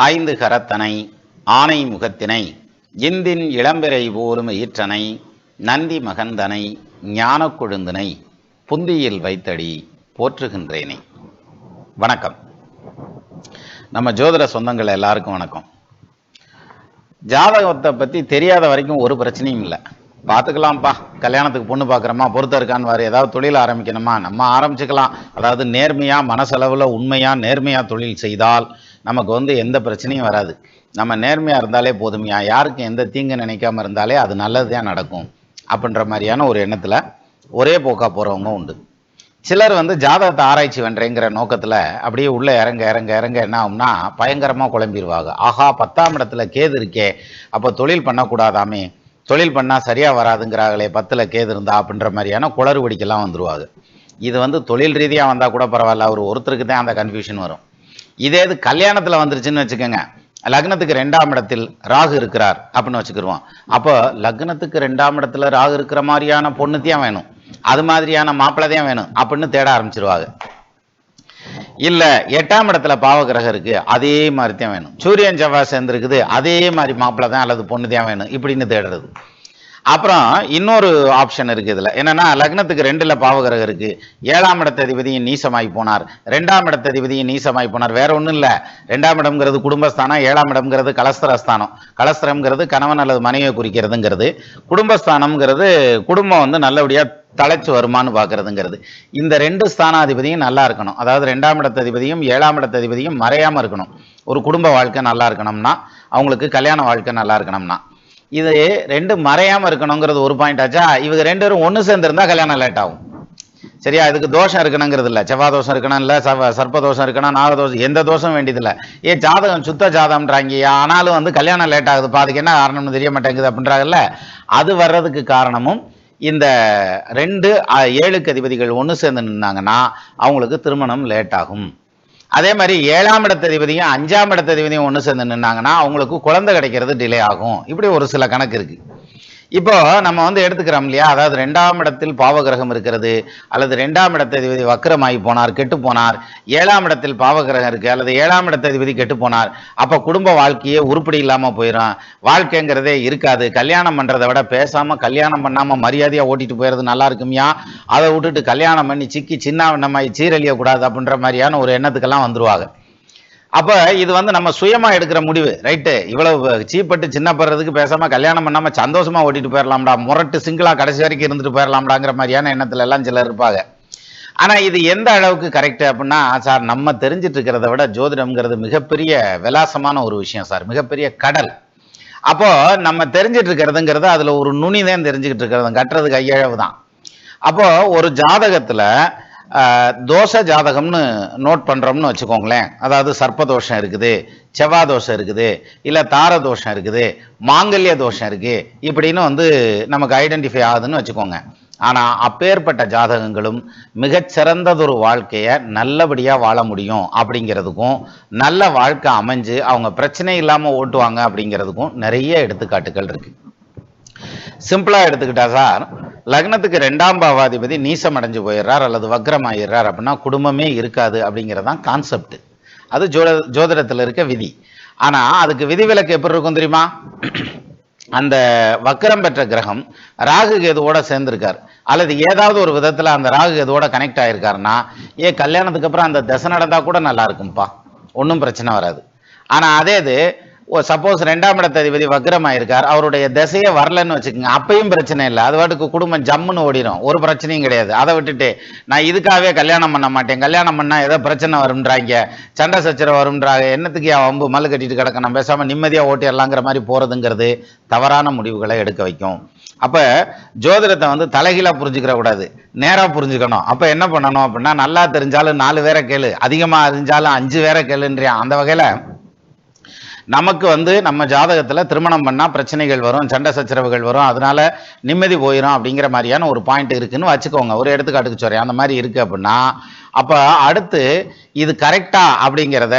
ஐந்து கரத்தனை ஆனை முகத்தினை இந்தின் இளம்பிறை போலும் ஈற்றனை நந்தி மகந்தனை ஞான கொழுந்தினை புந்தியில் வைத்தடி போற்றுகின்றேனே. வணக்கம். நம்ம ஜோதிட சொந்தங்கள் எல்லாருக்கும் வணக்கம். ஜாதகத்தை பற்றி தெரியாத வரைக்கும் ஒரு பிரச்சனையும் இல்லை. பார்த்துக்கலாம்ப்பா, கல்யாணத்துக்கு பொண்ணு பார்க்குறோமா, பொறுத்த இருக்கான்னு வாரு, ஏதாவது தொழில் ஆரம்பிக்கணுமா, நம்ம ஆரம்பிச்சுக்கலாம். அதாவது நேர்மையாக மனசளவில் உண்மையாக நேர்மையாக தொழில் செய்தால் நமக்கு எந்த பிரச்சனையும் வராது. நம்ம நேர்மையாக இருந்தாலே போதுமையா, யாருக்கும் எந்த தீங்கு நினைக்காம இருந்தாலே அது நல்லது தான் நடக்கும் அப்படின்ற மாதிரியான ஒரு எண்ணத்தில் ஒரே போக்காக போகிறவங்க உண்டு. சிலர் ஜாதகத்தை ஆராய்ச்சி வென்றேங்கிற நோக்கத்தில் அப்படியே உள்ளே இறங்க இறங்க இறங்க என்ன ஆகும்னா பயங்கரமாக குழம்பிடுவாங்க. ஆஹா, 10ஆம் இடத்துல கேது இருக்கே, அப்போ தொழில் பண்ணக்கூடாதாமே, தொழில் பண்ணால் சரியாக வராதுங்கிறாங்களே, 10ல் கேது இருந்தா அப்படின்ற மாதிரியான குளறுபடிக்கெல்லாம் வந்துடுவாங்க. இது தொழில் ரீதியாக வந்தால் கூட பரவாயில்ல, ஒருத்தருக்கு தான் அந்த கன்ஃபியூஷன் வரும். இதே இது கல்யாணத்தில் வந்துருச்சுன்னு வச்சுக்கோங்க, லக்னத்துக்கு 2ஆம் இடத்தில் ராகு இருக்கிறார் அப்படின்னு வச்சுக்கிடுவோம். அப்போ லக்னத்துக்கு 2ஆம் இடத்துல ராகு இருக்கிற மாதிரியான பொண்ணுத்தையும் வேணும், அது மாதிரியான மாப்பிள்ளதையும் வேணும் அப்படின்னு தேட ஆரம்பிச்சிருவாங்க. இல்லை 8ஆம் இடத்துல பாவகிரகம் இருக்கு, அதே மாதிரி தான் வேணும். சூரியன் செவ்வாய் சேர்ந்துருக்குது, அதே மாதிரி மாப்பிள்ளை தான் அல்லது பொண்ணு தான் வேணும் இப்படின்னு தேடுறது. அப்புறம் இன்னொரு ஆப்ஷன் இருக்குது இதில் என்னன்னா, லக்னத்துக்கு 2ல் பாவகிரகம் இருக்கு, 7ஆம் இடத்ததிபதியும் நீசமாகி போனார், 2ஆம் இடத்ததிபதியும் நீசமாகி போனார். வேற ஒன்றும் இல்லை, 2ஆம் இடம்ங்கிறது குடும்பஸ்தானம், 7ஆம் இடம்ங்கிறது கலஸ்திரஸ்தானம். கலஸ்திரம்ங்கிறது கணவன் அல்லது மனைவியை குறிக்கிறதுங்கிறது, குடும்பஸ்தானம்ங்கிறது குடும்பம் நல்லபடியாக தலைச்சு வருமானு பார்க்கறதுங்கிறது. இந்த 2 ஸ்தானாதிபதியும் நல்லா இருக்கணும். அதாவது 2ஆம் இடத்ததிபதியும் 7ஆம் இடத்ததிபதியும் மறையாமல் இருக்கணும். ஒரு குடும்ப வாழ்க்கை நல்லா இருக்கணும்னா, அவங்களுக்கு கல்யாண வாழ்க்கை நல்லா இருக்கணும்னா, இது 2 மறையாமல் இருக்கணுங்கிறது ஒரு பாயிண்ட் ஆச்சா. இவங்க 2 பேரும் ஒன்று சேர்ந்துருந்தா கல்யாணம் லேட் ஆகும். சரியா? இதுக்கு தோஷம் இருக்கணுங்கிறது இல்லை, செவ்வாய் தோஷம் இருக்கணும், இல்லை சர்ப்ப தோஷம் இருக்கணும், நாகதோஷம், எந்த தோஷம் வேண்டியதில்லை. ஜாதகம் சுத்த ஜாதகம்ன்றாங்க, ஆனாலும் கல்யாணம் லேட் ஆகுதுப்பா, அதுக்கு என்ன காரணம்னு தெரிய மாட்டேங்குது அப்படின்றாங்கல்ல. அது வர்றதுக்கு காரணமும் இந்த 2 7க்கு அதிபதிகள் ஒன்று சேர்ந்து நின்னாங்கன்னா அவங்களுக்கு திருமணம் லேட் ஆகும். அதே மாதிரி 7ஆம் இடத்ததிபதியும் 5ஆம் இடத்ததிபதியும் ஒன்று சேர்ந்து நின்னாங்கன்னா அவங்களுக்கு குழந்தை கிடைக்கிறது டிலே ஆகும். இப்படி ஒரு சில கணக்கு இருக்கு. இப்போ நம்ம எடுத்துக்கிறோம் இல்லையா, அதாவது 2ஆம் இடத்தில் பாவகிரகம் இருக்கிறது, அல்லது 2ஆம் இடத்ததிபதி வக்கரமாகி போனார், கெட்டு போனார், 7ஆம் இடத்தில் பாவகிரகம் இருக்கு, அல்லது 7ஆம் இடத்ததிபதி கெட்டு போனார், அப்போ குடும்ப வாழ்க்கையே உருப்படி இல்லாமல் போயிடும், வாழ்க்கைங்கிறதே இருக்காது. கல்யாணம் பண்ணுறதை விட பேசாமல் கல்யாணம் பண்ணாமல் மரியாதையாக ஓட்டிட்டு போயிடுறது நல்லா இருக்குமியா, அதை விட்டுட்டு கல்யாணம் பண்ணி சிக்கி சின்ன நம்ம சீரழியக்கூடாது அப்படின்ற மாதிரியான ஒரு எண்ணத்துக்கெல்லாம் வந்துருவாங்க. அப்போ இது நம்ம சுயமாக எடுக்கிற முடிவு. ரைட்டு, இவ்வளவு சீப்பட்டு சின்னப்படுறதுக்கு பேசாமல் கல்யாணம் பண்ணாமல் சந்தோஷமாக ஓட்டிட்டு போயிடலாம்டா, முரட்டு சிங்கிளாக கடைசி வரைக்கும் இருந்துட்டு போயிடலாம்டாங்கிற மாதிரியான எண்ணத்துல எல்லாம் சிலர் இருப்பாங்க. ஆனால் இது எந்த அளவுக்கு கரெக்டு அப்படின்னா, சார் நம்ம தெரிஞ்சிட்டு இருக்கிறத விட ஜோதிடம்ங்கிறது மிகப்பெரிய விலாசமான ஒரு விஷயம் சார், மிகப்பெரிய கடல். அப்போ நம்ம தெரிஞ்சிட்டு இருக்கிறதுங்கிறது அதில் ஒரு நுனி தான் தெரிஞ்சுக்கிட்டு இருக்கிறது, கட்டுறது கையளவு தான். அப்போ ஒரு ஜாதகத்தில் தோஷ ஜாதகம்னு நோட் பண்ணுறோம்னு வச்சுக்கோங்களேன். அதாவது சர்ப்பதோஷம் இருக்குது, செவ்வாய் தோஷம் இருக்குது, இல்லை தார தோஷம் இருக்குது, மாங்கல்ய தோஷம் இருக்குது, இப்படின்னு நமக்கு ஐடென்டிஃபை ஆகுதுன்னு வச்சுக்கோங்க. ஆனால் அப்பேற்பட்ட ஜாதகங்களும் மிகச்சிறந்ததொரு வாழ்க்கையை நல்லபடியாக வாழ முடியும் அப்படிங்கிறதுக்கும், நல்ல வாழ்க்கை அமைஞ்சு அவங்க பிரச்சனை இல்லாமல் ஓட்டுவாங்க அப்படிங்கிறதுக்கும் நிறைய எடுத்துக்காட்டுகள் இருக்குது. சிம்பிளாக எடுத்துக்கிட்டா சார், லக்னத்துக்கு 2ஆம் பாவாதிபதி நீசம் அடைஞ்சு போயிடுறார் அல்லது வக்ரம் ஆயிடுறார் அப்படின்னா குடும்பமே இருக்காது அப்படிங்கிறதான் கான்செப்ட். அது ஜோதிடத்தில் இருக்க விதி. ஆனால் அதுக்கு விதிவிலக்கு எப்படி இருக்கும் தெரியுமா? அந்த வக்ரம் பெற்ற கிரகம் ராகு கேதுவோட சேர்ந்திருக்கார், அல்லது ஏதாவது ஒரு விதத்தில் அந்த ராகு கேதுவோட கனெக்ட் ஆகிருக்காருன்னா, கல்யாணத்துக்கு அப்புறம் அந்த தசை நடந்தால் கூட நல்லா இருக்கும்ப்பா, ஒன்றும் பிரச்சனை வராது. ஆனால் அதே இது சப்போஸ் 2ஆம் இடத்ததிபதி வக்ரமாயிருக்கார், அவருடைய திசையே வரலன்னு வச்சுக்கோங்க, அப்பயும் பிரச்சனை இல்லை, அது வாட்டுக்கு குடும்பம் ஜம்முன்னு ஓடிடும், ஒரு பிரச்சனையும் கிடையாது. அதை விட்டுட்டு நான் இதுக்காகவே கல்யாணம் பண்ண மாட்டேன், கல்யாணம் பண்ணால் ஏதோ பிரச்சனை வரும்ன்றாங்க, சண்டை சச்சரவு வரும்ன்றாங்க, என்னத்துக்கு வம்பு மல்லு கட்டிட்டு கிடக்கணும், பேசாமல் நிம்மதியாக ஓட்டிடலாங்கிற மாதிரி போகிறதுங்கிறது தவறான முடிவுகளை எடுக்க வைக்கும். அப்போ ஜோதிடத்தை தலைகீழாக புரிஞ்சுக்கிற கூடாது, நேராக புரிஞ்சுக்கணும். அப்போ என்ன பண்ணணும் அப்படின்னா, நல்லா தெரிஞ்சாலும் 4 பேரை கேளு, அதிகமாக அறிஞ்சாலும் 5 பேரை கேளுன்றியான். அந்த வகையில் நமக்கு நம்ம ஜாதகத்தில் திருமணம் பண்ணால் பிரச்சனைகள் வரும், சண்டை சச்சரவுகள் வரும், அதனால நிம்மதி போயிடும் அப்படிங்கிற மாதிரியான ஒரு பாயிண்ட் இருக்குன்னு வச்சுக்கோங்க. ஒரு எடுத்துக்காட்டுக்கு சொல்கிறேன், அந்த மாதிரி இருக்குது அப்படின்னா, அப்போ அடுத்து இது கரெக்டா அப்படிங்கிறத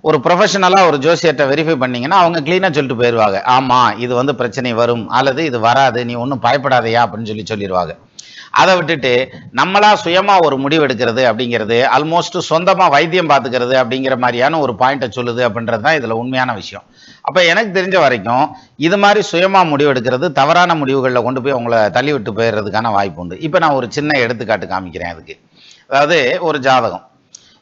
ஒரு ப்ரொஃபஷனலாக ஒரு ஜோசியர்கிட்ட வெரிஃபை பண்ணிங்கன்னா அவங்க க்ளீனாக சொல்லிட்டு போயிடுவாங்க. ஆமாம், இது பிரச்சனை வரும் அல்லது இது வராது, நீ ஒன்றும் பயப்படாதையா அப்படின்னு சொல்லிடுவாங்க. அதை விட்டுட்டு நம்மளா சுயமா ஒரு முடிவு எடுக்கிறது அப்படிங்கிறது ஆல்மோஸ்ட் சொந்தமா வைத்தியம் பார்த்துக்கிறது அப்படிங்கிற மாதிரியான ஒரு பாயிண்ட்டை சொல்லுது அப்படின்றது தான் இதுல உண்மையான விஷயம். அப்ப எனக்கு தெரிஞ்ச வரைக்கும் இது மாதிரி சுயமா முடிவு எடுக்கிறது தவறான முடிவுகளில் கொண்டு போய் உங்களை தள்ளி விட்டு போயிடுறதுக்கான வாய்ப்பு உண்டு. இப்ப நான் ஒரு சின்ன எடுத்துக்காட்டு காமிக்கிறேன் அதுக்கு. அதாவது ஒரு ஜாதகம்,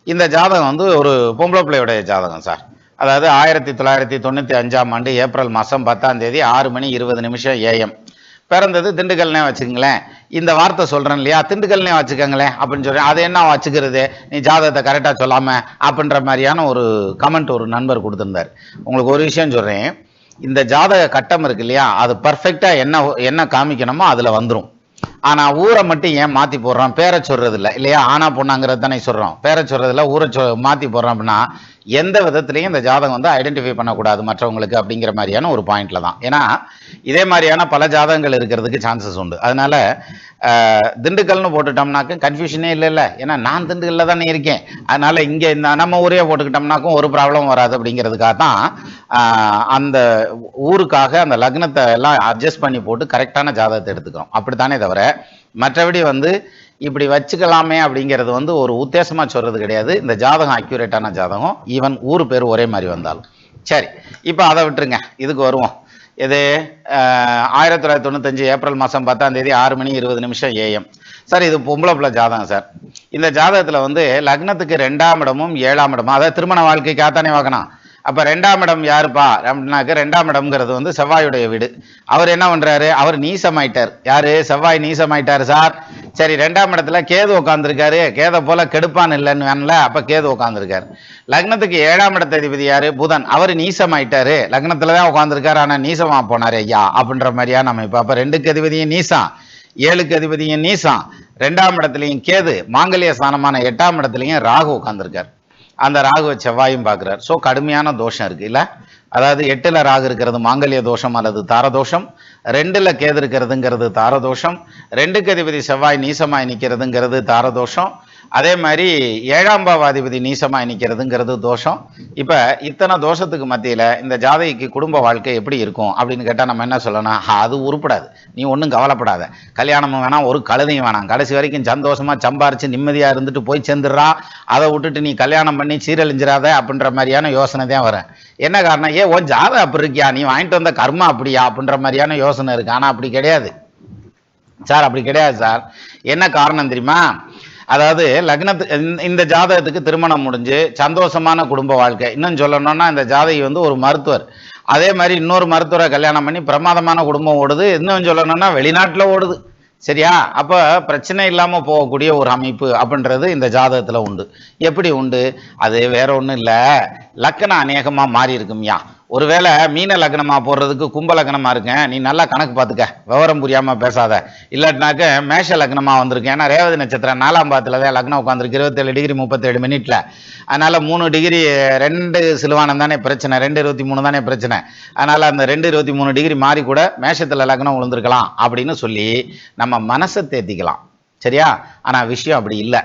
இந்த ஜாதகம் வந்து ஒரு பொம்பளை பிள்ளையுடைய ஜாதகம் சார். அதாவது 1995 ஏப்ரல் மாதம் 10ஆம் தேதி 6:20 AM பிறந்தது திண்டுக்கல்னே வச்சுக்கங்களேன். இந்த வார்த்தை சொல்றேன் இல்லையா, திண்டுக்கல்னே வச்சுக்கோங்களேன் அப்படின்னு சொல்றேன். அது என்ன வச்சுக்கிறது, நீ ஜாதகத்தை கரெக்டாக சொல்லாம அப்படின்ற மாதிரியான ஒரு கமெண்ட் ஒரு நண்பர் கொடுத்துருந்தார். உங்களுக்கு ஒரு விஷயம் சொல்றேன், இந்த ஜாதக கட்டம் இருக்கு இல்லையா, அது பர்ஃபெக்டா என்ன காமிக்கணுமோ அதுல வந்துடும். ஆனா ஊரை மட்டும் ஏன் மாத்தி போடுறோம், பேரை சொல்றது இல்லை இல்லையா, ஆனா பொண்ணாங்கிறது தானே சொல்றோம், பேரை சொல்றது இல்லை, ஊரை மாத்தி போடுறோம் அப்படின்னா எந்த விதத்திலையும் இந்த ஜாதகம் வந்து ஐடென்டிஃபை பண்ணக்கூடாது மற்றவங்களுக்கு அப்படிங்கிற மாதிரியான ஒரு பாயிண்ட்ல தான். ஏன்னா இதே மாதிரியான பல ஜாதகங்கள் இருக்கிறதுக்கு சான்சஸ் உண்டு. அதனால திண்டுக்கல்னு போட்டுட்டோம்னாக்க கன்ஃபியூஷனே இல்லை, ஏன்னா நான் திண்டுக்கல்ல தானே இருக்கேன், அதனால இங்க இந்த நம்ம ஊரே போட்டுக்கிட்டோம்னாக்கும் ஒரு ப்ராப்ளம் வராது அப்படிங்கிறதுக்காக தான் அந்த ஊருக்காக அந்த லக்னத்தை எல்லாம் அட்ஜஸ்ட் பண்ணி போட்டு கரெக்டான ஜாதகத்தை எடுத்துக்கிறோம். அப்படித்தானே தவிர மற்றபடி வந்து இப்படி வச்சுக்கலாமே அப்படிங்கிறது வந்து ஒரு உத்தேசமா சொல்றது கிடையாது. இந்த ஜாதகம் அக்யூரேட்டான ஜாதகம், ஈவன் ஊர் பேர் ஒரே மாதிரி வந்தாலும் சரி. இப்போ அதை விட்டுருங்க, இதுக்கு வருவோம். இது 1995 ஏப்ரல் மாதம் 10ஆம் தேதி 6:20 AM சார். இது பொம்பளை பிள்ளை ஜாதகம் சார். இந்த ஜாதகத்தில் வந்து லக்னத்துக்கு 2ஆம் இடமும் 7ஆம் இடமும், அதாவது திருமண வாழ்க்கைக்கு ஆத்தானே வாக்கணும். அப்ப 2ஆம் இடம் யாருப்பா அப்படின்னாக்க 2ஆம் இடம்ங்கிறது வந்து செவ்வாயுடைய வீடு. அவர் என்ன பண்றாரு, அவர் நீசமாயிட்டார். யாரு, செவ்வாய் நீசமாயிட்டாரு சார். சரி, 2ஆம் இடத்துல கேது உட்காந்துருக்காரு, கேதை போல கெடுப்பான் இல்லைன்னு வேணல, அப்ப கேது உட்காந்துருக்காரு. லக்னத்துக்கு 7ஆம் இடத்த அதிபதி யாரு, புதன். அவர் நீசமாயிட்டாரு, லக்னத்துலதான் உட்காந்துருக்காரு, ஆனா நீசமா போனாரு ஐயா அப்படின்ற மாதிரியா நம்ம இப்ப. அப்ப 2க்கு அதிபதியும் நீசம், 7க்கு அதிபதியும் நீசம், 2ஆம் இடத்துலையும் கேது, மாங்கல்ய ஸ்தானமான 8ஆம் இடத்துலையும் ராகு உட்காந்துருக்காரு. அந்த ராகுவை செவ்வாயும் பார்க்கிறார். ஸோ கடுமையான தோஷம் இருக்கு இல்ல. அதாவது 8ல் ராகு இருக்கிறது மாங்கல்ய தோஷம் அல்லது தாரதோஷம், 2ல் கேது இருக்கிறதுங்கிறது தாரதோஷம், 2க்கு அதிபதி செவ்வாய் நீசமாய் நிற்கிறதுங்கிறது தாரதோஷம், அதே மாதிரி 7ஆம் பாவாதிபதி நீசமாய் நிற்கிறதுங்கிறது தோஷம். இப்போ இத்தனை தோஷத்துக்கு மத்தியில் இந்த ஜாதகிக்கு குடும்ப வாழ்க்கை எப்படி இருக்கும் அப்படின்னு கேட்டால் நம்ம என்ன சொல்லணும், அது உருப்படாது, நீ ஒன்றும் கவலைப்படாத, கல்யாணமும் வேணாம், ஒரு கழுதையும் வேணாம், கடைசி வரைக்கும் சந்தோஷமாக சம்பாரிச்சு நிம்மதியாக இருந்துட்டு போய் சேர்ந்துடுறா, அதை விட்டுட்டு நீ கல்யாணம் பண்ணி சீரழிஞ்சிடாத அப்படின்ற மாதிரியான யோசனை தான் வரும். என்ன காரணம், ஓ ஜாதகம் அப்படி இருக்கியா, நீ வாங்கிட்டு வந்த கர்மா அப்படியா அப்படின்ற மாதிரியான யோசனை இருக்கு. ஆனால் அப்படி கிடையாது சார், அப்படி கிடையாது சார். என்ன காரணம் தெரியுமா, அதாவது லக்னத்து இந்த ஜாதகத்துக்கு திருமணம் முடிஞ்சு சந்தோஷமான குடும்ப வாழ்க்கை. இன்னும் சொல்லணும்னா இந்த ஜாதகி வந்து ஒரு மருத்துவர், அதே மாதிரி இன்னொரு மருத்துவரை கல்யாணம் பண்ணி பிரமாதமான குடும்பம் ஓடுது. இன்னும் சொல்லணும்னா வெளிநாட்டில் ஓடுது. சரியா, அப்போ பிரச்சனை இல்லாமல் போகக்கூடிய ஒரு அமைப்பு அப்படின்றது இந்த ஜாதகத்தில் உண்டு. எப்படி உண்டு, அது வேற ஒன்றும் இல்லை, லக்கணம் அநேகமாக மாறி இருக்கும்யா. ஒருவேளை மீன லக்னமா போடுறதுக்கு கும்ப லக்னமா இருக்கேன், நீ நல்லா கணக்கு பார்த்துக்க, விவரம் புரியாம பேசாத. இல்லாட்டினாக்க மேஷ லக்னமா வந்திருக்கேன், ஏன்னா ரேவதி நட்சத்திரம் 4ஆம் பாதத்துல தான் லக்னம் உட்காந்துருக்கு 27 டிகிரி 37 மினிட்ல. அதனால 3 டிகிரி 2 சிலுவானம் தானே பிரச்சனை, 2:23 தானே பிரச்சனை. அதனால அந்த 2:23 டிகிரி மாறி கூட மேஷத்துல லக்னம் விழுந்திருக்கலாம் அப்படின்னு சொல்லி நம்ம மனசை தேத்திக்கலாம். சரியா, ஆனா விஷயம் அப்படி இல்லை.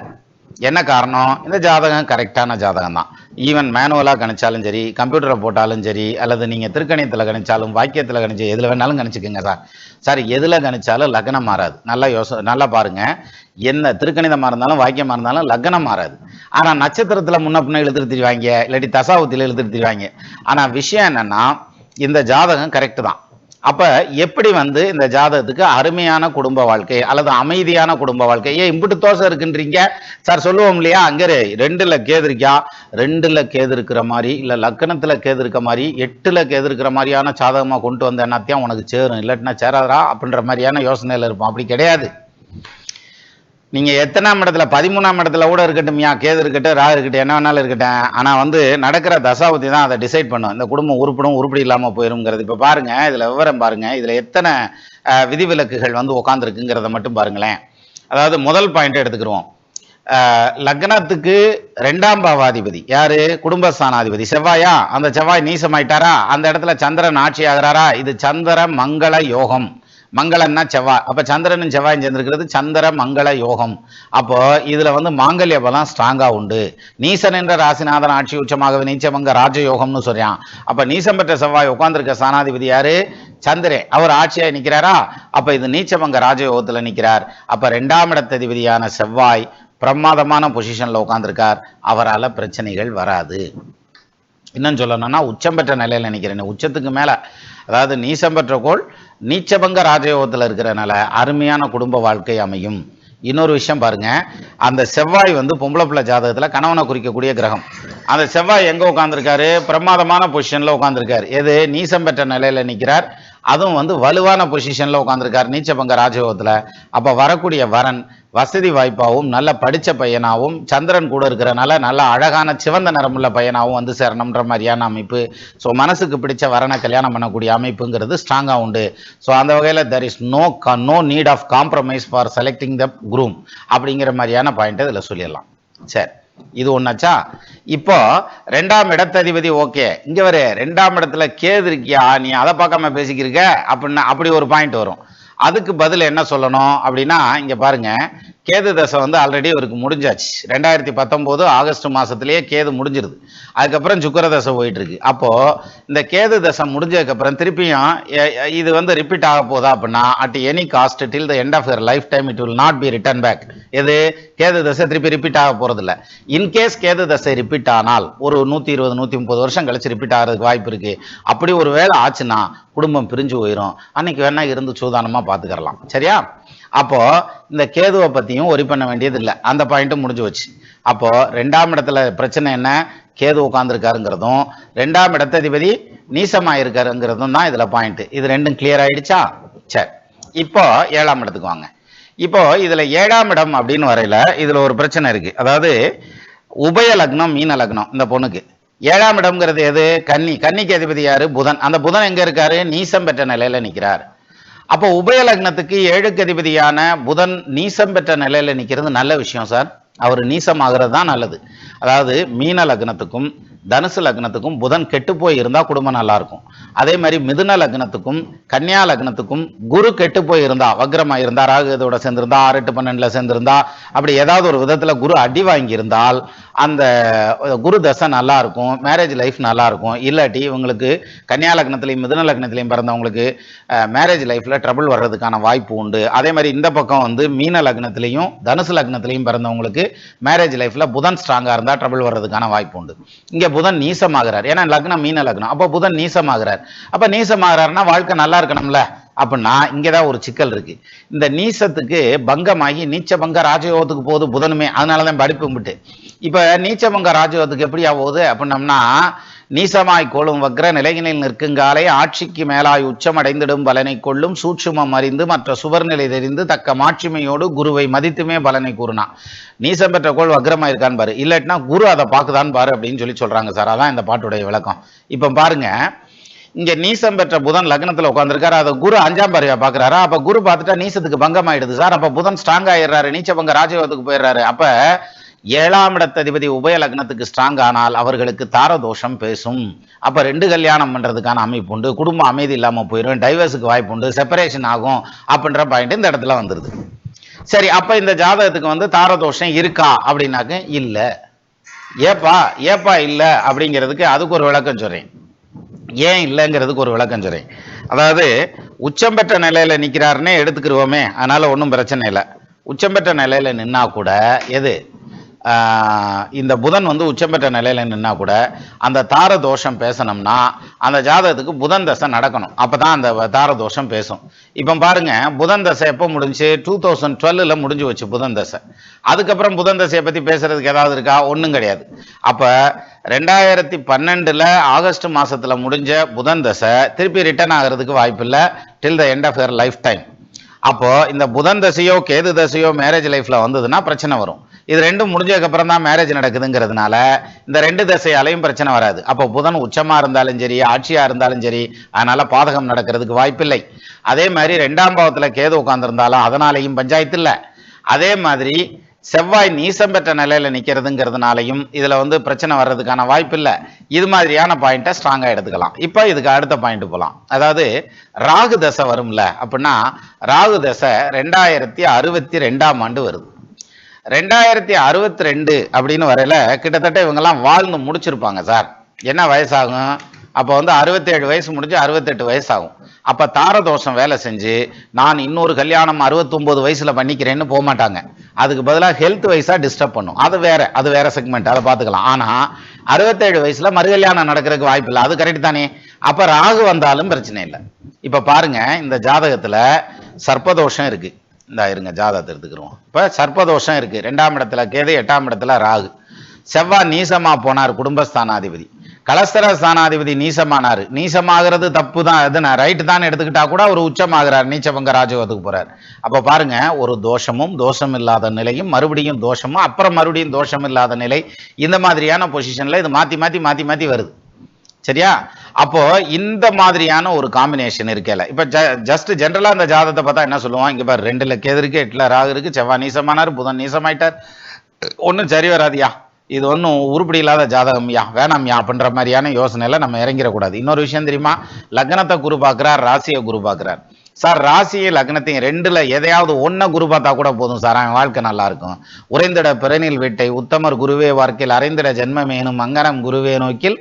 என்ன காரணம், இந்த ஜாதகம் கரெக்டான ஜாதகம் தான். ஈவன் மேனுவலாக கணிச்சாலும் சரி, கம்ப்யூட்டரை போட்டாலும் சரி, அல்லது நீங்கள் திருக்கணியத்தில் கணிச்சாலும் வாக்கியத்தில் கணிச்சு எதில் வேணாலும் கணிச்சுக்கோங்க சார். சார் எதில் கணிச்சாலும் லக்னம் மாறாது. நல்லா பாருங்க, என்ன திருக்கணிதமாக இருந்தாலும் வாக்கியமாக இருந்தாலும் லக்னம் மாறாது. ஆனால் நட்சத்திரத்தில் முன்ன பின்ன இழுத்துட்டு திரிவாங்க, இல்லாட்டி தசாவுத்தில் இழுத்துட்டு திரிவாங்க. ஆனால் விஷயம் என்னன்னா இந்த ஜாதகம் கரெக்டு தான். அப்ப எப்படி வந்து இந்த ஜாதகத்துக்கு அருமையான குடும்ப வாழ்க்கை அல்லது அமைதியான குடும்ப வாழ்க்கை, ஏன் இம்புட்டு தோசை இருக்குன்றீங்க சார், சொல்லுவோம் இல்லையா, அங்கே 2ல் கேது இருக்கா, 2ல் கேது இருக்கிற மாதிரி இல்ல லக்கணத்துல கேது இருக்க மாதிரி 8ல் கேது இருக்கிற மாதிரியான ஜாதகமா கொண்டு வந்த என்னத்தையும் உனக்கு சேரும், இல்லாட்டினா சேராதா அப்படின்ற மாதிரியான யோசனையில இருப்போம். அப்படி கிடையாது. நீங்க எத்தனாம் இடத்துல, 13ஆம் இடத்துல கூட இருக்கட்டும், கேது இருக்கட்டும், ராகு இருக்கட்டும், என்ன வேணாலும் இருக்கட்டும், ஆனா வந்து நடக்கிற தசாபுத்தி தான் அதை டிசைட் பண்ணும், இந்த குடும்பம் உருப்படும் உருப்படி இல்லாம போயிருங்கிறது. இப்ப பாருங்க, இதுல விவரம் பாருங்க, இதுல எத்தனை விதிவிலக்குகள் வந்து உட்காந்துருக்குங்கிறத மட்டும் பாருங்களேன். அதாவது முதல் பாயிண்ட் எடுத்துக்கிறோம், லக்னத்துக்கு 2ஆம் பாவாதிபதி யாரு, குடும்பஸ்தானாதிபதி செவ்வாயா, அந்த செவ்வாய் நீசமாயிட்டாரா, அந்த இடத்துல சந்திரன் ஆட்சி ஆகிறாரா, இது சந்திர மங்கள யோகம். மங்களன்னா செவ்வாய், அப்ப சந்திரனும் செவ்வாயும் சேர்ந்திருக்கிறது சந்திர மங்கள யோகம். அப்போ இதுல வந்து மாங்கல்ய பலம் ஸ்ட்ராங்கா உண்டு. நீசன் என்ற ராசிநாதன் ஆட்சி உச்சமாக நீச்சமங்க ராஜயோகம்னு சொல்றான். அப்ப நீசம் பெற்ற செவ்வாய் உட்கார்ந்துருக்க ஸ்தானாதிபதி யாரு? சந்திரன். அவர் ஆட்சியா நிக்கிறாரா? அப்ப இது நீச்சமங்க ராஜயோகத்துல நிக்கிறார். அப்ப 2ஆம் இடத்ததிபதியான செவ்வாய் பிரமாதமான பொசிஷன்ல உட்கார்ந்துருக்கார். அவரால் பிரச்சனைகள் வராது. இன்னும் சொல்லணும்னா உச்சம் பெற்ற நிலையில் நினைக்கிறேன், உச்சத்துக்கு மேல, அதாவது நீசம் பெற்ற கோள் நீச்சபங்க ராஜயோகத்தில் இருக்கிறனால அருமையான குடும்ப வாழ்க்கை அமையும். இன்னொரு விஷயம் பாருங்க, அந்த செவ்வாய் வந்து பொம்பளை பிள்ளை ஜாதகத்தில் கணவனை குறிக்கக்கூடிய கிரகம். அந்த செவ்வாய் எங்க உட்கார்ந்துருக்காரு? பிரமாதமான பொசிஷன்ல உட்கார்ந்துருக்காரு. எது? நீசம் பெற்ற நிலையில நிற்கிறார். அதுவும் வந்து வலுவான பொசிஷன்ல உட்கார்ந்துருக்காரு நீச்சபங்க ராஜயோகத்துல. அப்ப வரக்கூடிய வரன் வசதி வாய்ப்பாகவும் நல்ல படிச்ச பையனாகவும் சந்திரன் கூட இருக்கிறனால நல்ல அழகான சிவந்த நிறமுள்ள பையனாகவும் வந்து சேரணும்ன்ற மாதிரியான அமைப்பு. ஸோ மனசுக்கு பிடிச்ச வரனை கல்யாணம் பண்ணக்கூடிய அமைப்புங்கிறது ஸ்ட்ராங்கா உண்டு. ஸோ அந்த வகையில் there is no need of compromise for selecting the groom அப்படிங்கிற மாதிரியான பாயிண்ட் இதில் சொல்லிடலாம். சரி, இது ஒன்னாச்சா? இப்போ 2ஆம் இடத்ததிபதி ஓகே, இங்க வர 2ஆம் இடத்துல கேது இருக்கியா, நீ அதை பார்க்காம பேசிக்கிருக்க அப்படின்னா அப்படி ஒரு பாயிண்ட் வரும். அதுக்கு பதில் என்ன சொல்லணும் அப்படின்னா, இங்க பாருங்க, கேது தசை வந்து ஆல்ரெடி இவருக்கு முடிஞ்சாச்சு. 2019 ஆகஸ்ட் மாசத்திலேயே கேது முடிஞ்சிருது. அதுக்கப்புறம் சுக்கிர தசை போயிட்டு இருக்கு. அப்போ இந்த கேது தசை முடிஞ்சதுக்கு அப்புறம் திருப்பியும் இது வந்து ரிப்பீட் ஆக போதா அப்படின்னா, at any cost till the end of your life time it will not be return back. எது? கேது தசை திருப்பி ரிப்பீட் ஆக போறது இல்லை. இன்கேஸ் கேது தசை ரிப்பீட் ஆனால் ஒரு 120 130 வருஷம் கழிச்சு ரிப்பீட் ஆகிறதுக்கு வாய்ப்பு இருக்கு. அப்படி ஒரு வேளை ஆச்சுன்னா குடும்பம் பிரிஞ்சு போயிடும். அன்னைக்கு வேணா இருந்து சூதானமா பாத்துக்கலாம். சரியா? அப்போ இந்த கேதுவை பத்தியும் ஒரி பண்ண வேண்டியது இல்லை, அந்த பாயிண்ட்டும் முடிஞ்சு வச்சு. அப்போ 2ஆம் இடத்துல பிரச்சனை என்ன? கேது உட்கார்ந்துருக்காருங்கிறதும் 2ஆம் இடத்ததிபதி நீசமாயிருக்காருங்கிறதும் தான் இதுல பாயிண்ட். இது ரெண்டும் கிளியர் ஆயிடுச்சா? சரி, இப்போ 7ஆம் இடத்துக்கு வாங்க. இப்போ இதுல 7ஆம் இடம் அப்படின்னு வரையில இதுல ஒரு பிரச்சனை இருக்கு. அதாவது உபய லக்னம் மீன லக்னம் இந்த பொண்ணுக்கு. 7ஆம் இடம்ங்கிறது எது? கன்னி. கன்னிக்கு அதிபதி யாரு? புதன். அந்த புதன் எங்க இருக்காரு? நீசம் பெற்ற நிலையில நிக்கிறார். அப்போ உபய லக்னத்துக்கு 7க்கு அதிபதியான புதன் நீசம் பெற்ற நிலையில நிக்கிறது நல்ல விஷயம் சார். அவர் நீசம் ஆகிறது தான் நல்லது. அதாவது மீன லக்னத்துக்கும் தனுசு லக்னத்துக்கும் புதன் கெட்டு போய் இருந்தா குடும்பம் நல்லா இருக்கும். அதே மாதிரி மிதுன லக்னத்துக்கும் கன்னியா லக்னத்துக்கும் குரு கெட்டு போய் இருந்தா, வக்ரமா இருந்தா, ராகு இதோட சேர்ந்திருந்தா, 6 8 12 சேர்ந்திருந்தா, அப்படி ஏதாவது ஒரு விதத்துல குரு அடி வாங்கி இருந்தால் அந்த குரு தசை நல்லா இருக்கும், மேரேஜ் லைஃப் நல்லா இருக்கும். இல்லாட்டி இவங்களுக்கு கன்னியா லக்னத்திலையும் மிதுன லக்னத்திலையும் பிறந்தவங்களுக்கு மேரேஜ் லைஃப்ல ட்ரபிள் வர்றதுக்கான வாய்ப்பு உண்டு. அதே மாதிரி இந்த பக்கம் வந்து மீன லக்னத்திலையும் தனுசு லக்னத்திலையும் பிறந்தவங்களுக்கு மேரேஜ் லைஃப்ல புதன் ஸ்ட்ராங்கா இருந்தா ட்ரபிள் வர்றதுக்கான வாய்ப்பு உண்டு. இங்க புதன் நீசமாகிறார். ஏன்னா லக்னம் மீன லக்னம். அப்ப புதன் நீசமாகிறார். அப்ப நீசமாகிறார்னா வாழ்க்கை நல்லா இருக்கணும்ல. அப்படின்னா இங்கதான் ஒரு சிக்கல் இருக்கு. இந்த நீசத்துக்கு பங்கமாகி நீச்ச பங்க ராஜயோகத்துக்கு போகுது புதனுமே. அதனாலதான் படிப்பு விட்டு இப்ப நீச்ச பங்க ராஜயோகத்துக்கு எப்படியா போகுது அப்படின்னம்னா, நீசமாய் கோளும் வக்ர நிலையினில் நிற்குங்காலை ஆட்சிக்கு மேலாய் உச்சம் அடைந்திடும் பலனை கொள்ளும் சூட்சுமம் அறிந்து மற்ற சுவர்நிலை தெரிந்து தக்க மாட்சிமையோடு குருவை மதித்துமே பலனை கூறினா. நீசம் பெற்ற கோள் வக்ரமா இருக்கான்னு பாரு, இல்லாட்டினா குரு அதை பார்க்குதான் பாரு அப்படின்னு சொல்றாங்க சார். அதான் இந்த பாட்டுடைய விளக்கம். இப்ப பாருங்க, இங்க நீசம் பெற்ற புதன் லக்னத்துல உட்காந்துருக்காரு. அதை குரு 5ஆம் பார்வையா பாக்குறாரா? அப்ப குரு பார்த்துட்டா நீசத்துக்கு பங்கம் ஆயிடுது சார். அப்ப புதன் ஸ்ட்ராங் ஆயிடுறாரு, நீச்ச பங்க ராஜயோகத்துக்கு போயிடுறாரு. அப்ப 7ஆம் இடத்ததிபதி உபய லக்னத்துக்கு ஸ்ட்ராங் ஆனால் அவர்களுக்கு தாரதோஷம் பேசும். அப்ப 2 கல்யாணம் பண்றதுக்கான அமைப்பு உண்டு, குடும்ப அமைதி இல்லாம போயிடும், டைவர்ஸுக்கு வாய்ப்பு உண்டு, செப்பரேஷன் ஆகும் அப்படின்ற பாயிண்ட் இந்த இடத்துல வந்துருது. சரி, அப்ப இந்த ஜாதகத்துக்கு வந்து தாரதோஷம் இருக்கா அப்படின்னாக்க இல்ல. ஏப்பா இல்ல அப்படிங்கிறதுக்கு அதுக்கு ஒரு விளக்கம் சொல்றேன். ஏன் இல்லைங்கிறதுக்கு ஒரு விளக்கம் சொல்றேன். அதாவது உச்சம் பெற்ற நிலையில நிக்கிறாருன்னே எடுத்துக்கிருவோமே, அதனால ஒன்றும் பிரச்சனை இல்லை. உச்சம் பெற்ற நிலையில நின்னா கூட எது இந்த புதன் வந்து உச்சம் பெற்ற நிலையில நின்னா கூட அந்த தார தோஷம் பேசணும்னா அந்த ஜாதகத்துக்கு புதன் தசை நடக்கணும். அப்பதான் அந்த தார தோஷம் பேசும். இப்ப பாருங்க, புதன் தசை எப்போ முடிஞ்சு? 2012 முடிஞ்சு வச்சு புதன் தசை. அதுக்கப்புறம் புதன் தசையை பத்தி பேசுறதுக்கு ஏதாவது இருக்கா? ஒன்றும் கிடையாது. அப்ப 2012 ஆகஸ்ட் மாசத்துல முடிஞ்ச புதன் தசை திருப்பி ரிட்டர்ன் ஆகிறதுக்கு வாய்ப்பு இல்லை till the end of your life time. அப்போ இந்த புதன் தசையோ கேது தசையோ மேரேஜ் லைஃப்ல வந்ததுன்னா பிரச்சனை வரும். இது ரெண்டும் முடிஞ்சதுக்கு அப்புறம் தான் மேரேஜ் நடக்குதுங்கிறதுனால இந்த 2 தசையாலையும் பிரச்சனை வராது. அப்போ புதன் உச்சமா இருந்தாலும் சரி, ஆட்சியா இருந்தாலும் சரி, அதனால பாதகம் நடக்கிறதுக்கு வாய்ப்பில்லை. அதே மாதிரி 2ஆம் பாவத்துல கேது உட்கார்ந்துருந்தாலும் அதனாலையும் பஞ்சாயத்து இல்லை. அதே மாதிரி செவ்வாய் நீசம் பெற்ற நிலையில நிக்கிறதுங்கிறதுனாலையும் இதுல வந்து பிரச்சனை வர்றதுக்கான வாய்ப்பு இல்லை. இது மாதிரியான பாயிண்ட்டை ஸ்ட்ராங்கா எடுத்துக்கலாம். இப்போ இதுக்கு அடுத்த பாயிண்ட் போலாம். அதாவது ராகு தசை வரும்ல அப்படின்னா, ராகு தசை 2062ஆம் ஆண்டு வருது. 2062 அப்படின்னு வரையில கிட்டத்தட்ட இவங்கெல்லாம் வாழ்ந்து முடிச்சிருப்பாங்க சார். என்ன வயசாகும்? அப்போ வந்து 67 வயசு முடிஞ்சு 68 வயசு ஆகும். அப்ப தாரதோஷம் வேலை செஞ்சு நான் இன்னொரு கல்யாணம் 69 வயசுல பண்ணிக்கிறேன்னு போக மாட்டாங்க. அதுக்கு பதிலாக ஹெல்த் வைஸா டிஸ்டர்ப் பண்ணும். அது வேற செக்மெண்ட், அதை பார்த்துக்கலாம். ஆனா 67 வயசுல மறுகல்யாணம் நடக்கிறதுக்கு வாய்ப்பு இல்லை. அது கரெக்ட் தானே? அப்ப ராகு வந்தாலும் பிரச்சனை இல்லை. இப்ப பாருங்க, இந்த ஜாதகத்துல சர்ப்பதோஷம் இருக்கு. இந்த இருங்க ஜாதகத்தை எடுத்துக்கிறோம். இப்ப சர்ப்பதோஷம் இருக்கு. 2ஆம் இடத்துல கேது, 8ஆம் இடத்துல ராகு. செவ்வாய் நீசமா போனார், குடும்பஸ்தானாதிபதி. கலஸ்தர ஸ்தானாதிபதி நீசமானாரு. நீசமாகிறது தப்பு தான், அது நான் ரைட்டு தான் எடுத்துக்கிட்டா கூட ஒரு உச்சமாகிறார், நீச்சபங்க ராஜயோகத்துக்கு போறார். அப்ப பாருங்க, ஒரு தோஷமும் தோஷம் இல்லாத நிலையும் மறுபடியும் தோஷமும் அப்புறம் மறுபடியும் தோஷம் இல்லாத நிலை, இந்த மாதிரியான பொசிஷன்ல இது மாத்தி மாத்தி மாத்தி மாத்தி வருது. சரியா? அப்போ இந்த மாதிரியான ஒரு காம்பினேஷன் இருக்கல. இப்ப ஜஸ்ட் ஜென்ரலா இந்த ஜாதகத்தை பார்த்தா என்ன சொல்லுவான்? இங்க பாரு, 2ல கேது இருக்கு, 8ல ராகு இருக்கு, செவ்வாய் நீசமானார், புதன் நீசமாயிட்டார், ஒன்னும் சரி வராதியா, இது ஒன்றும் உருப்படி இல்லாத ஜாதகம்யா, வேணாம்யா அப்படின்ற மாதிரியான யோசனையில நம்ம இறங்கிடக்கூடாது. இன்னொரு விஷயம் தெரியுமா? லக்னத்தை குரு பார்க்கிறார், ராசியை குரு பார்க்கிறார். சார் ராசியை லக்னத்தையும் 2ல எதையாவது ஒன்றை குரு பார்த்தா கூட போதும் சார், அவன் வாழ்க்கை நல்லா இருக்கும். உறைந்திட பிறனில் வீட்டை உத்தமர் குருவே வார்க்கில் அறைந்திட ஜென்மமேனும் அங்கனம் குருவே நோக்கில்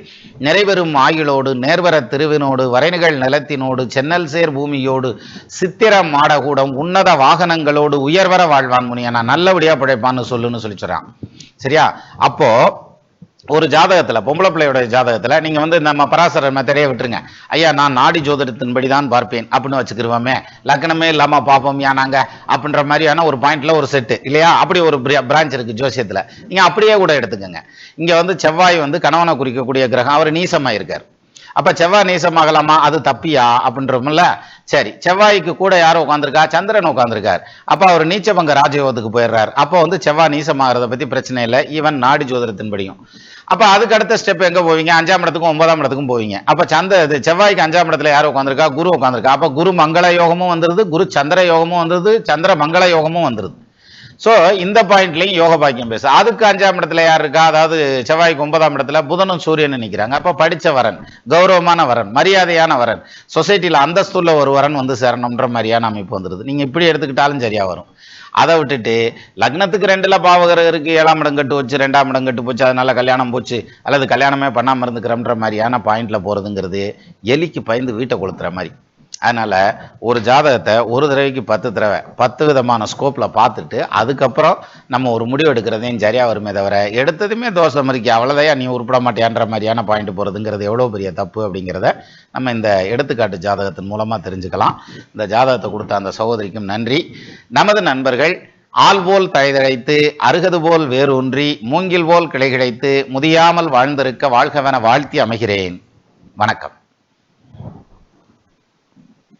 நிறைவெறும் ஆயுளோடு நேர்வர திருவினோடு வரைநிகழ் நிலத்தினோடு சென்னல் சேர் பூமியோடு சித்திரம் மாடகூடம் உன்னத வாகனங்களோடு உயர்வர வாழ்வான் முனியா, நான் நல்லபடியா பிழைப்பான்னு சொல்லுன்னு சொல்லி சொல்றான். சரியா? அப்போ ஒரு ஜாதகத்துல, பொம்பளை பிள்ளையோட ஜாதகத்துல நீங்க வந்து நம்ம பராசரர் மெத்தடையே விட்டுருங்க. ஐயா நான் நாடி ஜோதிடத்தின்படி தான் பார்ப்பேன் அப்படின்னு வச்சுக்கிருவோமே, லக்னமே இல்லாம பார்ப்போம் யா நாங்க அப்படின்ற மாதிரியான ஒரு பாயிண்ட்ல ஒரு செட்டு இல்லையா? அப்படி ஒரு பிரான்ச் இருக்கு ஜோசியத்துல. நீங்க அப்படியே கூட எடுத்துக்கோங்க. இங்க வந்து செவ்வாய் வந்து கணவனை குறிக்கக்கூடிய கிரகம், அவர் நீசமா இருக்கார். அப்ப செவ்வாய் நீசமாகலாமா? அது தப்பியா அப்படின்றோம்ல. சரி, செவ்வாய்க்கு கூட யாரும் உட்காந்துருக்கா? சந்திரன் உட்காந்துருக்கார். அப்ப அவர் நீச்சபங்க ராஜயோகத்துக்கு போயிடுறாரு. அப்போ வந்து செவ்வாய் நீசமாகறத பத்தி பிரச்சனை இல்லை, ஈவன் நாடி ஜோதிடத்தின்படியும். அப்ப அதுக்கு அடுத்த ஸ்டெப் எங்க போவீங்க? 5ஆம் இடத்துக்கும் 9ஆம் இடத்துக்கும் போவீங்க. அப்ப செவ்வாய்க்கு 5ஆம் இடத்துல யாரும் உட்காந்துருக்கா? குரு உட்காந்துருக்கா. அப்ப குரு மங்கள யோகமும் வந்துருது, குரு சந்திர யோகமும் வந்துருது, சந்திர மங்கள யோகமும் வந்துருது. ஸோ இந்த பாயிண்ட்லையும் யோக பாக்கியம் பேச. அதுக்கு 5ஆம் இடத்துல யார் இருக்கா? அதாவது செவ்வாய்க்கு 9ஆம் இடத்துல புதனும் சூரியனும் நிற்கிறாங்க. அப்போ படித்த வரன், கௌரவமான வரன், மரியாதையான வரன், சொசைட்டியில் அந்தஸ்துள்ள ஒரு வரன் வந்து சேரணுன்ற மாதிரியான அமைப்பு வந்துடுது. நீங்கள் இப்படி எடுத்துக்கிட்டாலும் சரியாக வரும். அதை விட்டுட்டு லக்னத்துக்கு 2ல பாவகரம் இருக்கு, 7ஆம் இடம் கட்டு வச்சு 2ஆம் இடம் கட்டு போச்சு, அதனால கல்யாணம் போச்சு, அல்லது கல்யாணமே பண்ணாமல் இருந்துக்கிறன்ற மாதிரியான பாயிண்ட்ல போகிறதுங்கிறது எலிக்கு பயந்து வீட்டை கொளுத்துற மாதிரி. அதனால ஒரு ஜாதகத்தை ஒரு தடவைக்கு 10 தடவை 10 விதமான ஸ்கோப்ல பார்த்துட்டு அதுக்கப்புறம் நம்ம ஒரு முடிவு எடுக்கிறதையும் சரியா வருமே தவிர, எடுத்ததுமே தோஷம் இருக்கு அவ்வளோதையா நீ உருப்பட மாட்டியான்ற மாதிரியான பாயிண்ட் போகிறதுங்கிறது எவ்வளோ பெரிய தப்பு அப்படிங்கிறத நம்ம இந்த எடுத்துக்காட்டு ஜாதகத்தின் மூலமாக தெரிஞ்சுக்கலாம். இந்த ஜாதகத்தை கொடுத்த அந்த சகோதரிக்கும் நன்றி. நமது நண்பர்கள் ஆள் போல் தழைதழைத்து அருகது போல் வேரூன்றி மூங்கில் போல் கிளை கிடைத்து முதியாமல் வாழ்ந்திருக்க வாழ்கவென வாழ்த்தி அமைகிறேன். வணக்கம்.